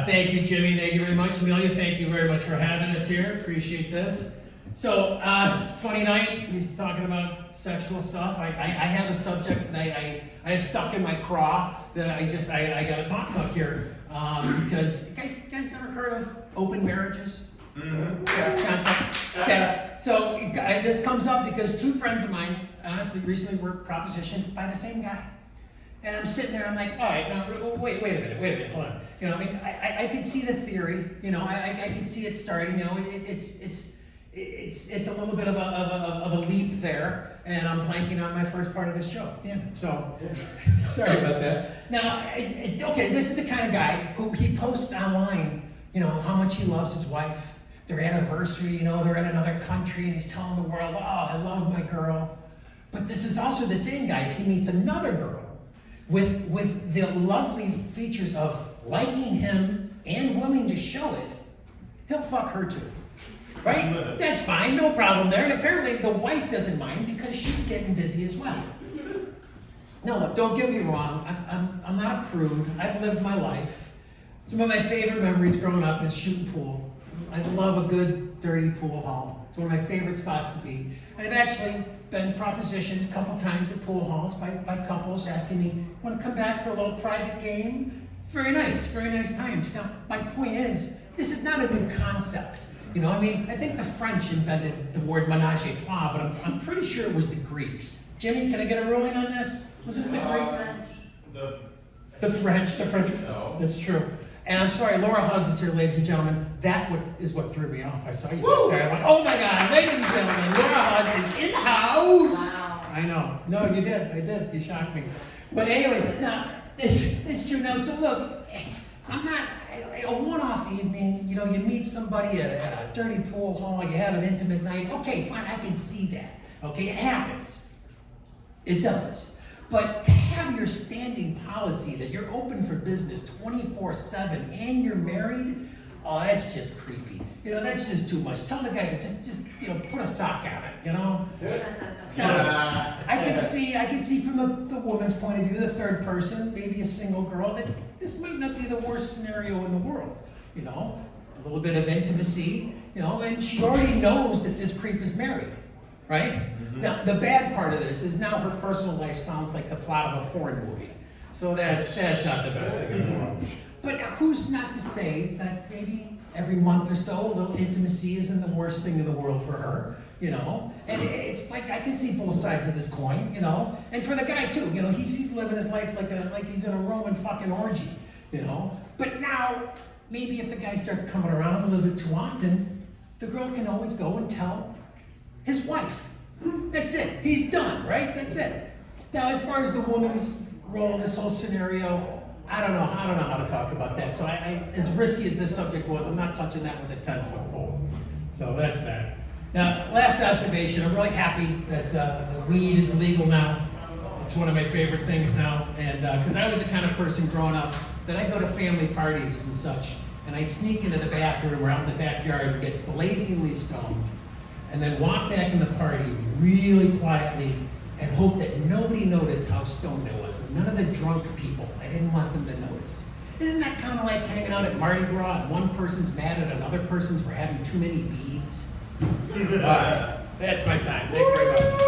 Thank you, Jimmy. Thank you very much. Amelia, thank you very much for having us here. Appreciate this. So, funny night. He's talking about sexual stuff. I have a subject that I have stuck in my craw that I got to talk about here. Because, guys ever heard of open marriages? Mm-hmm. Yeah. So, this comes up because two friends of mine, honestly, recently were propositioned by the same guy. And I'm sitting there, I'm like, all right, now, wait a minute, hold on. You know, I mean, I can see the theory, you know, I can see it starting, you know, it's a little bit of a leap there, and I'm blanking on my first part of this joke. Damn it. So, sorry about that. Now, okay, this is the kind of guy who he posts online, you know, how much he loves his wife, their anniversary, you know, they're in another country, and he's telling the world, oh, I love my girl. But this is also the same guy, if he meets another girl, with the lovely features of liking him and willing to show it, he'll fuck her too. Right? That's fine, no problem there. And apparently the wife doesn't mind because she's getting busy as well. Now look, don't get me wrong, I'm not a prude. I've lived my life. Some of my favorite memories growing up is shooting pool. I love a good, dirty pool hall. It's one of my favorite spots to be. And I've actually been propositioned a couple times at pool halls by couples asking me, want to come back for a little private game? It's very nice times. Now, my point is, this is not a new concept. You know, I mean, I think the French invented the word ménage à trois, but I'm pretty sure it was the Greeks. Jimmy, can I get a ruling on this? Wasn't it the Greek? The French. No. That's true. And I'm sorry, Laura Huggs is here, ladies and gentlemen. That is what threw me off. I saw you back there. I'm like, oh my God, ladies and gentlemen, Laura Huggs is in house. Wow. I know. No, you did. I did. You shocked me. But anyway, now, it's true. Now, so look, I'm not a one-off evening. You know, you meet somebody at a dirty pool hall. You have an intimate night. Okay, fine. I can see that. Okay, it happens. It does. But to have your standing policy that you're open for business 24/7 and you're married, oh, that's just creepy. You know, that's just too much. Tell the guy to just you know, put a sock on it, you know? I can see from the woman's point of view, the third person, maybe a single girl, that this might not be the worst scenario in the world. You know, a little bit of intimacy, you know, and she already knows that this creep is married. Right? Mm-hmm. Now, the bad part of this is now her personal life sounds like the plot of a porn movie. So that's not the best thing in the world. But who's not to say that maybe every month or so, a little intimacy isn't the worst thing in the world for her, you know? And it's like, I can see both sides of this coin, you know? And for the guy too, you know, he's living his life like he's in a Roman fucking orgy, you know? But now, maybe if the guy starts coming around a little bit too often, the girl can always go and tell his wife. That's it. He's done, right? That's it. Now, as far as the woman's role in this whole scenario, I don't know how to talk about that. So as risky as this subject was, I'm not touching that with a 10-foot pole. So that's that. Now, last observation, I'm really happy that the weed is legal now. It's one of my favorite things now. And because I was the kind of person growing up that I go to family parties and such, and I sneak into the bathroom or out in the backyard and get blazingly stoned, and then walk back in the party really quietly and hope that nobody noticed how stoned I was. None of the drunk people. I didn't want them to notice. Isn't that kind of like hanging out at Mardi Gras and one person's mad at another person's for having too many beads? All right, that's my time. Thank you very much.